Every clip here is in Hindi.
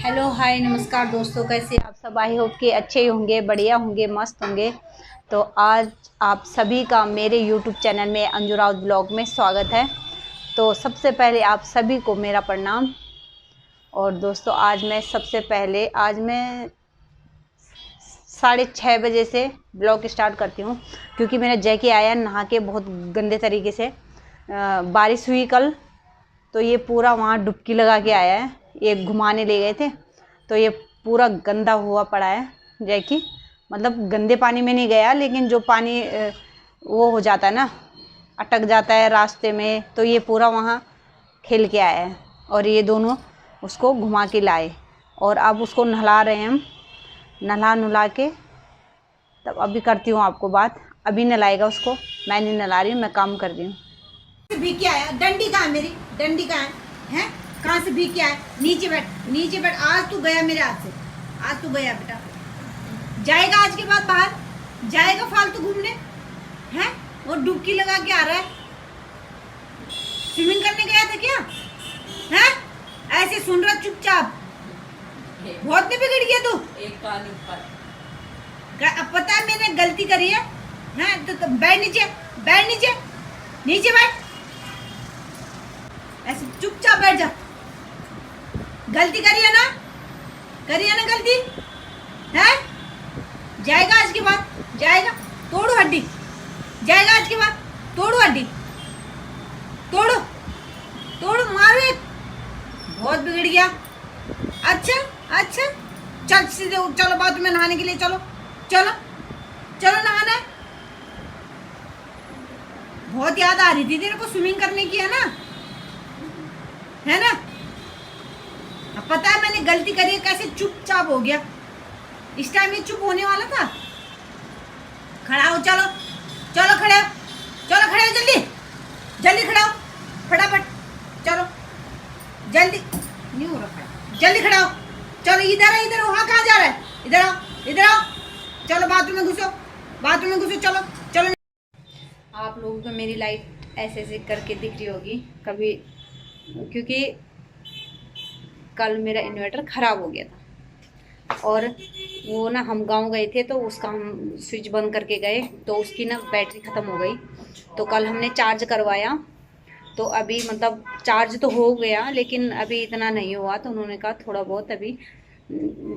हेलो हाय नमस्कार दोस्तों, कैसे आप सब। आई होप कि अच्छे ही होंगे, बढ़िया होंगे, मस्त होंगे। तो आज आप सभी का मेरे यूट्यूब चैनल में अंजू राउत ब्लॉग में स्वागत है। तो सबसे पहले आप सभी को मेरा प्रणाम। और दोस्तों आज मैं 6:30 बजे से ब्लॉग स्टार्ट करती हूँ, क्योंकि मेरा जैकी आया नहा के बहुत गंदे तरीके से। बारिश हुई कल, तो ये पूरा वहाँ डुबकी लगा के आया है। ये घुमाने ले गए थे, तो ये पूरा गंदा हुआ पड़ा है जैकी। मतलब गंदे पानी में नहीं गया, लेकिन जो पानी वो हो जाता है ना, अटक जाता है रास्ते में, तो ये पूरा वहाँ खेल के आया है। और ये दोनों उसको घुमा के लाए, और अब उसको नहला रहे हैं हम। नहला नुला के तब अभी करती हूँ आपको बात। अभी नहलाएगा उसको, मैं नहीं नहला रही हूँ, मैं काम कर रही हूँ। भीग के आया। डंडी कहाँ है मेरी? डंडी कहाँ है? कहाँ से भीग के आया? नीचे बैठ, नीचे बैठ। आज तू गया मेरे हाथ से, आज तू गया बेटा। जाएगा आज के बाद बाहर, जाएगा फालतू घूमने हैं? वो डुबकी लगा के आ रहा है। स्विमिंग करने गया था क्या? हैं? ऐसे सुन रहा चुपचाप। बहुत नहीं बिगड़ गया तू? एक पानी पर अब पता है मैंने गलती करी है। हैं तो बैठ नीचे, बैठ नीचे, नीचे बैठ। ऐसे चुपचाप बैठ जा। गलती करी है ना? करी है ना गलती? है? जाएगा आज के बाद, जाएगा। तोड़ू हड्डी, जाएगा आज के बाद। तोड़ू हड्डी, तोड़ो, तोड़ो, मारो एक। बहुत बिगड़ गया। अच्छा अच्छा, चल सीधे चलो बाथरूम में नहाने के लिए। चलो चलो चलो, नहाना है। बहुत याद आ रही थी तेरे को स्विमिंग करने की, है ना? अब पता है मैंने गलती करी है। कैसे चुपचाप हो गया। इस टाइम ये चुप होने वाला था। खड़ा हो, चलो चलो, खड़े हो, चलो खड़े हो, जल्दी जल्दी खड़ा हो, फटाफट चलो, जल्दी। नहीं हो रहा खड़ा, जल्दी खड़ा हो। चलो इधर है, इधर। वहाँ कहाँ जा रहा है? इधर आओ, इधर आओ। चलो बाथरूम में घुसो, बाथरूम में घुसो। चलो चलो। आप लोगों को मेरी लाइट ऐसे ऐसे करके दिख रही होगी कभी, क्योंकि कल मेरा इन्वर्टर ख़राब हो गया था। और वो ना, हम गांव गए थे, तो उसका हम स्विच बंद करके गए, तो उसकी ना बैटरी ख़त्म हो गई। तो कल हमने चार्ज करवाया, तो अभी मतलब चार्ज तो हो गया, लेकिन अभी इतना नहीं हुआ। तो उन्होंने कहा थोड़ा बहुत अभी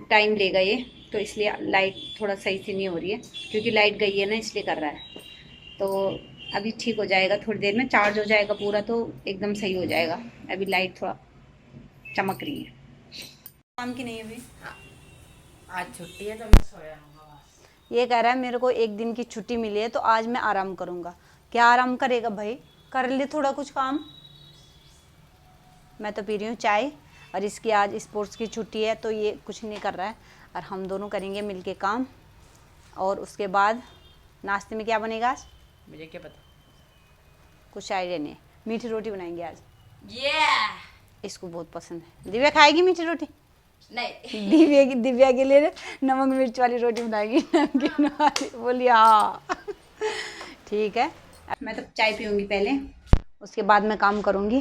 टाइम लेगा ये, तो इसलिए लाइट थोड़ा सही से नहीं हो रही है, क्योंकि लाइट गई है ना, इसलिए कर रहा है। तो अभी ठीक हो जाएगा, थोड़ी देर में चार्ज हो जाएगा पूरा, तो एकदम सही हो जाएगा। अभी लाइट थोड़ा चमक रही है। काम की नहीं है अभी। आज छुट्टी है तो मैं सोया हूँ। ये कह रहा है मेरे को एक दिन की छुट्टी मिली है, तो आज मैं आराम करूँगा। क्या आराम करेगा भाई? कर ले थोड़ा कुछ काम। मैं तो पी रही हूँ चाय, और इसकी आज स्पोर्ट्स की छुट्टी है, तो ये कुछ नहीं कर रहा है। और हम दोनों करेंगे मिलके काम। और उसके बाद नाश्ते में क्या बनेगा आज? मुझे क्या पता, कुछ आइडिया नहीं है। मीठी रोटी बनाएंगे आज। इसको बहुत पसंद है। दिव्या खाएगी मीठी रोटी? नहीं। दिव्या के लिए नमक मिर्च वाली रोटी बनाएगी, नमकीन वाली। बोलिए हाँ। ठीक है, मैं तो चाय पीऊँगी पहले, उसके बाद मैं काम करूँगी।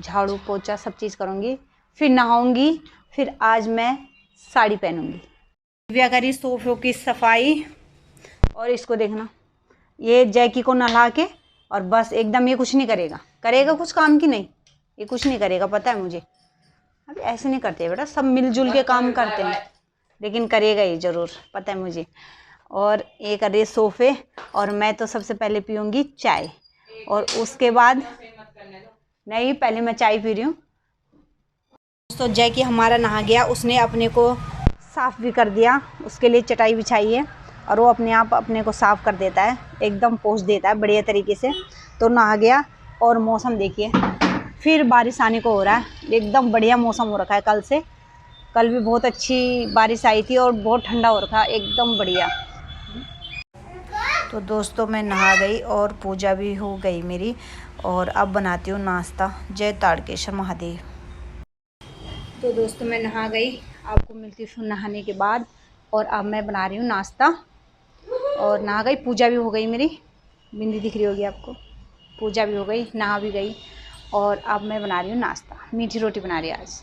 झाड़ू पोछा सब चीज़ करूँगी, फिर नहाऊँगी, फिर आज मैं साड़ी पहनूँगी। दिव्या करी सोफों की सफाई। और इसको देखना, ये जैकी को नहला के, और बस एकदम ये कुछ नहीं करेगा। करेगा कुछ काम की नहीं, ये कुछ नहीं करेगा, पता है मुझे। अभी ऐसे नहीं करते बेटा, सब मिलजुल के काम करते हैं, लेकिन करेगा ये ज़रूर, पता है मुझे। और ये कर रही है सोफ़े, और मैं तो सबसे पहले पीऊँगी चाय, और उसके बाद नहीं, पहले मैं चाय पी रही हूँ। तो जैकी हमारा नहा गया, उसने अपने को साफ़ भी कर दिया। उसके लिए चटाई बिछाई है, और वो अपने आप अपने को साफ़ कर देता है, एकदम पोंछ देता है बढ़िया तरीके से। तो नहा गया, और मौसम देखिए, फिर बारिश आने को हो रहा है। एकदम बढ़िया मौसम हो रखा है कल से। कल भी बहुत अच्छी बारिश आई थी, और बहुत ठंडा हो रखा है, एकदम बढ़िया। तो दोस्तों मैं नहा गई, और पूजा भी हो गई मेरी, और अब बनाती हूँ नाश्ता। जय ताड़केश्वर महादेव। तो दोस्तों मैं नहा गई, आपको मिलती हूँ नहाने के बाद। और अब मैं बना रही हूँ नाश्ता, और नहा गई, पूजा भी हो गई मेरी। बिंदी दिख रही होगी आपको। पूजा भी हो गई, नहा भी गई, और अब मैं बना रही हूँ नाश्ता। मीठी रोटी बना रही हूँ आज।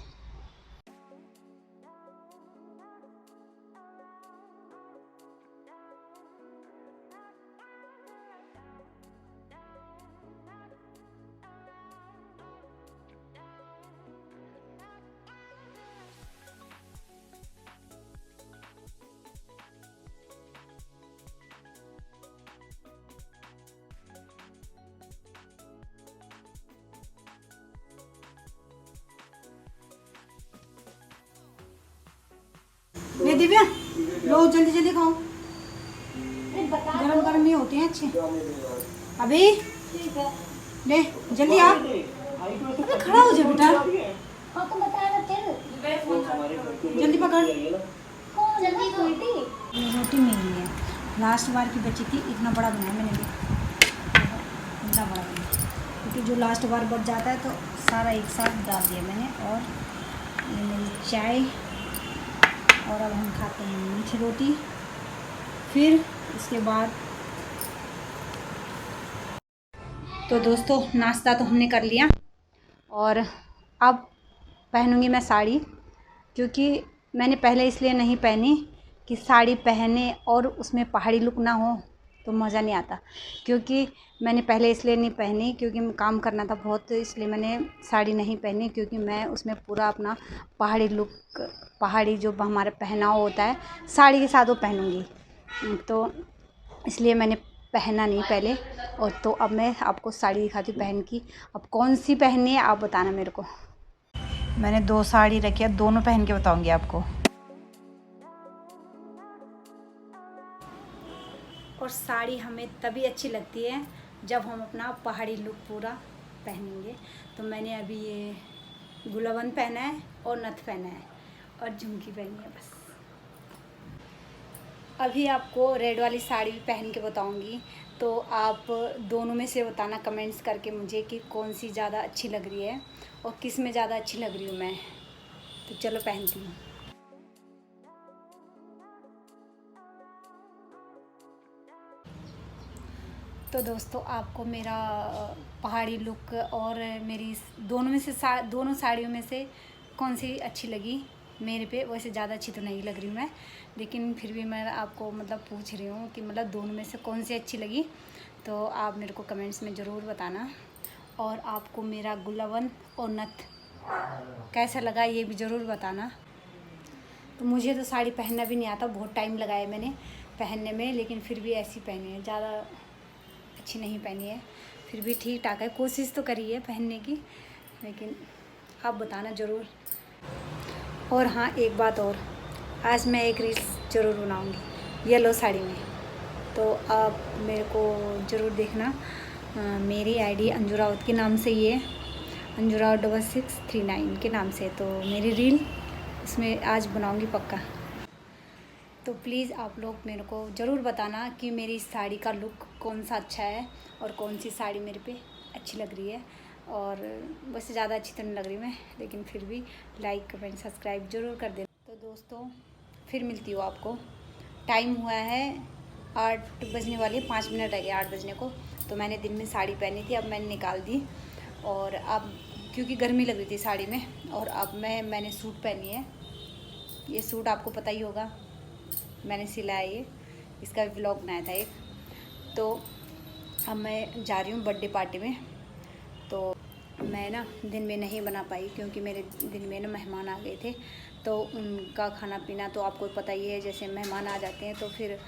दिव्या लो जल्दी जल्दी खाओ, गरम गरम नहीं होते हैं अच्छे। अभी ले जल्दी आ, अबे खड़ा हो जा बेटा, जल्दी पकड़। ये रोटी मेरी है, लास्ट बार की बची थी, इतना बड़ा बनाया मैंने भी, इतना बड़ा बनाया क्योंकि जो लास्ट बार बच जाता है तो सारा एक साथ डाल दिया मैंने। और ये मेरी चाय, और अब हम खाते हैं मीठी रोटी। फिर इसके बाद तो दोस्तों नाश्ता तो हमने कर लिया और अब पहनूंगी मैं साड़ी, क्योंकि मैंने पहले इसलिए नहीं पहनी कि साड़ी पहने और उसमें पहाड़ी लुक ना हो तो मज़ा नहीं आता। क्योंकि मैंने पहले इसलिए नहीं पहनी क्योंकि काम करना था बहुत, इसलिए मैंने साड़ी नहीं पहनी, क्योंकि मैं उसमें पूरा अपना पहाड़ी लुक, पहाड़ी जो हमारा पहनावा होता है साड़ी के साथ वो पहनूंगी, तो इसलिए मैंने पहना नहीं पहले। और तो अब मैं आपको साड़ी दिखाती हूँ पहन की। अब कौन सी पहननी है आप बताना मेरे को। मैंने 2 साड़ी रखी है, दोनों पहन के बताऊंगी आपको। और साड़ी हमें तभी अच्छी लगती है जब हम अपना पहाड़ी लुक पूरा पहनेंगे। तो मैंने अभी ये गुलाबंद पहना है और नथ पहना है और झुमकी पहनी है बस। अभी आपको रेड वाली साड़ी भी पहन के बताऊंगी, तो आप दोनों में से बताना कमेंट्स करके मुझे कि कौन सी ज़्यादा अच्छी लग रही है और किस में ज़्यादा अच्छी लग रही हूँ मैं। तो चलो पहनती हूँ। तो दोस्तों आपको मेरा पहाड़ी लुक और मेरी दोनों में से दोनों साड़ियों में से कौन सी अच्छी लगी मेरे पे। वैसे ज़्यादा अच्छी तो नहीं लग रही हूँ मैं, लेकिन फिर भी मैं आपको मतलब पूछ रही हूँ कि मतलब दोनों में से कौन सी अच्छी लगी। तो आप मेरे को कमेंट्स में ज़रूर बताना। और आपको मेरा गुलाबंद और नथ कैसा लगा ये भी ज़रूर बताना। तो मुझे तो साड़ी पहनना भी नहीं आता, बहुत टाइम लगाया मैंने पहनने में, लेकिन फिर भी ऐसी पहनी है, ज़्यादा अच्छी नहीं पहनी है, फिर भी ठीक ठाक है। कोशिश तो करी है पहनने की, लेकिन आप बताना ज़रूर। और हाँ एक बात और, आज मैं एक रील्स ज़रूर बनाऊंगी येलो साड़ी में, तो आप मेरे को ज़रूर देखना। मेरी आईडी अंजू राउत के नाम से ही है, अंजू राउत 6639 के नाम से। तो मेरी रील उसमें आज बनाऊंगी पक्का। तो प्लीज़ आप लोग मेरे को ज़रूर बताना कि मेरी साड़ी का लुक कौन सा अच्छा है और कौन सी साड़ी मेरे पे अच्छी लग रही है। और वैसे ज़्यादा अच्छी तो नहीं लग रही मैं, लेकिन फिर भी लाइक कमेंट सब्सक्राइब ज़रूर कर देना। तो दोस्तों फिर मिलती हूँ आपको। टाइम हुआ है 8 बजने वाले, 5 मिनट रह गए 8 बजने को। तो मैंने दिन में साड़ी पहनी थी, अब मैंने निकाल दी। और अब क्योंकि गर्मी लग रही थी साड़ी में, और अब मैंने सूट पहनी है। ये सूट आपको पता ही होगा, मैंने सिलाया ये, इसका भी व्लॉग बनाया था एक। तो अब मैं जा रही हूँ बर्थडे पार्टी में। तो मैं ना दिन में नहीं बना पाई क्योंकि मेरे दिन में ना मेहमान आ गए थे, तो उनका खाना पीना तो आपको पता ही है, जैसे मेहमान आ जाते हैं तो फिर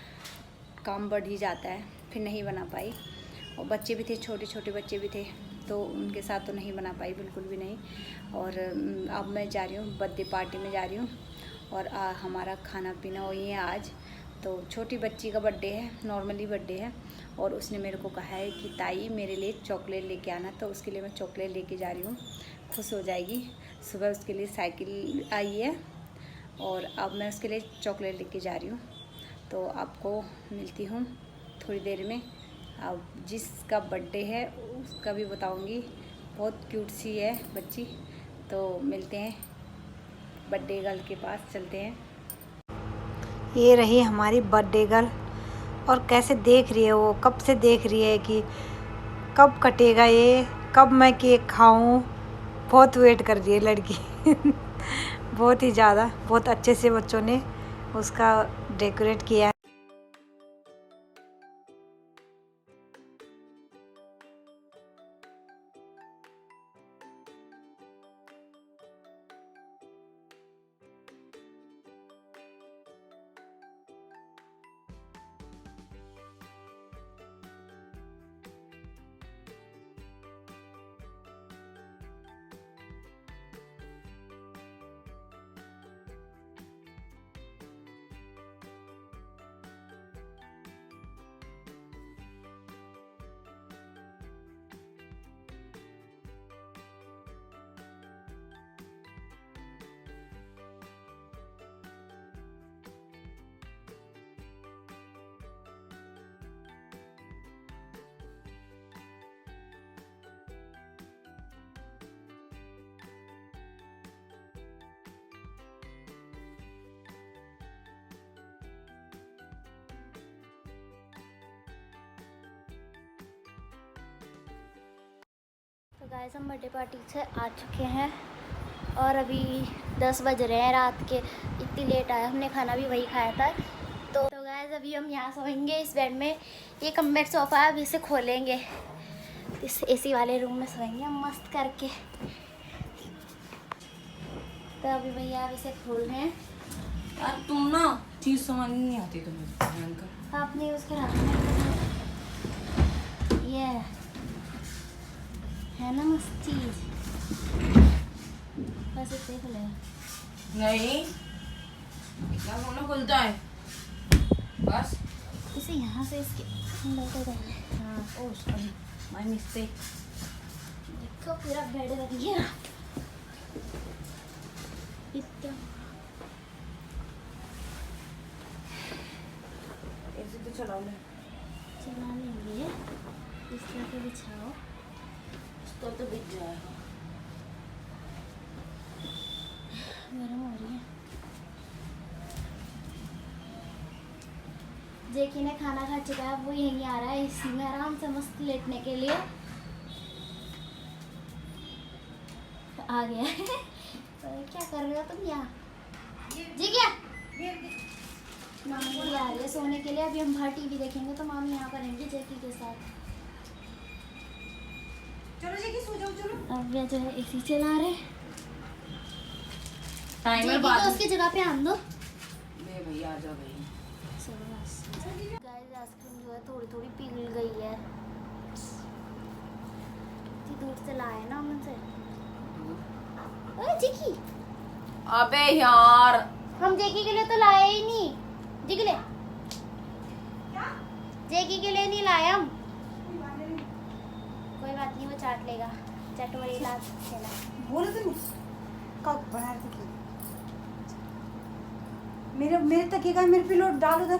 काम बढ़ ही जाता है, फिर नहीं बना पाई। और बच्चे भी थे, छोटे छोटे बच्चे भी थे, तो उनके साथ तो नहीं बना पाई, बिल्कुल भी नहीं। और अब मैं जा रही हूँ बर्थडे पार्टी में जा रही हूँ, और हमारा खाना पीना वही है आज। तो छोटी बच्ची का बर्थडे है, नॉर्मली बर्थडे है, और उसने मेरे को कहा है कि ताई मेरे लिए चॉकलेट लेके आना, तो उसके लिए मैं चॉकलेट लेके जा रही हूँ, खुश हो जाएगी। सुबह उसके लिए साइकिल आई है और अब मैं उसके लिए चॉकलेट लेके जा रही हूँ। तो आपको मिलती हूँ थोड़ी देर में। अब जिसका बर्थडे है उसका भी बताऊँगी, बहुत क्यूट सी है बच्ची। तो मिलते हैं बर्थडे गर्ल के पास, चलते हैं। ये रही हमारी बर्थडे गर्ल, और कैसे देख रही है वो, कब से देख रही है कि कब कटेगा ये, कब मैं केक खाऊं। बहुत वेट कर रही है लड़की बहुत ही ज़्यादा, बहुत अच्छे से बच्चों ने उसका डेकोरेट किया है। गाइस हम बर्थडे पार्टी से आ चुके हैं और अभी 10 बज रहे हैं रात के। इतनी लेट आया, हमने खाना भी वही खाया था। तो गाइस अभी हम यहाँ सोएंगे इस बेड में। ये कम बेड सोफ़ा है, अभी इसे खोलेंगे, इस एसी वाले रूम में सोएंगे हम मस्त करके। तो अभी भैया अब इसे खोल रहे हैं। यार तुम ना चीज समझ नहीं आती तुम्हें भयंकर। आपने यूज़ करा ये है ना मस्त चीज़, बस इसे खुलेगा। नहीं क्या होना खुलता है बस। इसे यहाँ से इसके अंदर को करना है। हाँ ओ सॉरी माय मिस्टेक। देखो पूरा बेड रख गया इतना। ऐसे तो चला ले, चला लेंगे, इस तरह के बिछाओ तो बिक जाएगा। गर्म हो रही है। जेकी ने खाना खा चुका है, वो यहीं आ रहा है इसी में आराम से मस्त लेटने के लिए आ गया है। तो क्या कर रहे हो तुम यहाँ? जी क्या मामी आ रही है सोने के लिए। अभी हम बाहर टीवी देखेंगे तो मामी यहाँ पर रहेंगे जेकी के साथ। चलो जेकी सो जाओ चलो। अब ये जो है एसी चला रहे। टाइमर जेकी बाद को उसकी जगह पे आन दो। ले भैया आ जा भाई। गाइस आइसक्रीम जो है थोड़ी थोड़ी पिघल गई है। इतनी दूर से लाए ना हम उनसे। ओए जेकी, अबे यार हम जेकी के लिए तो लाए ही नहीं। जी के लिए जेकी के लिए नहीं लाए हम। कोई बात नहीं, वो चाट लेगा। चट वही ला देना। बोले तो नहीं कब बना रहे थे। मेरे तकिए का मेरे पिलो डाल उधर।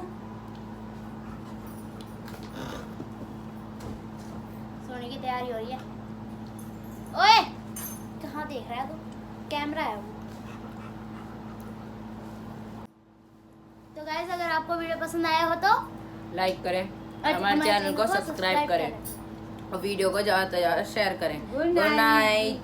सोने की तैयारी हो रही है। ओए कहाँ देख रहा है तू? कैमरा है वो। तो गाइस अगर आपको वीडियो पसंद आया हो तो लाइक करें, और हमारे चैनल को सब्सक्राइब करें और वीडियो को ज़्यादा से ज़्यादा शेयर करें। Good good night. नाइट।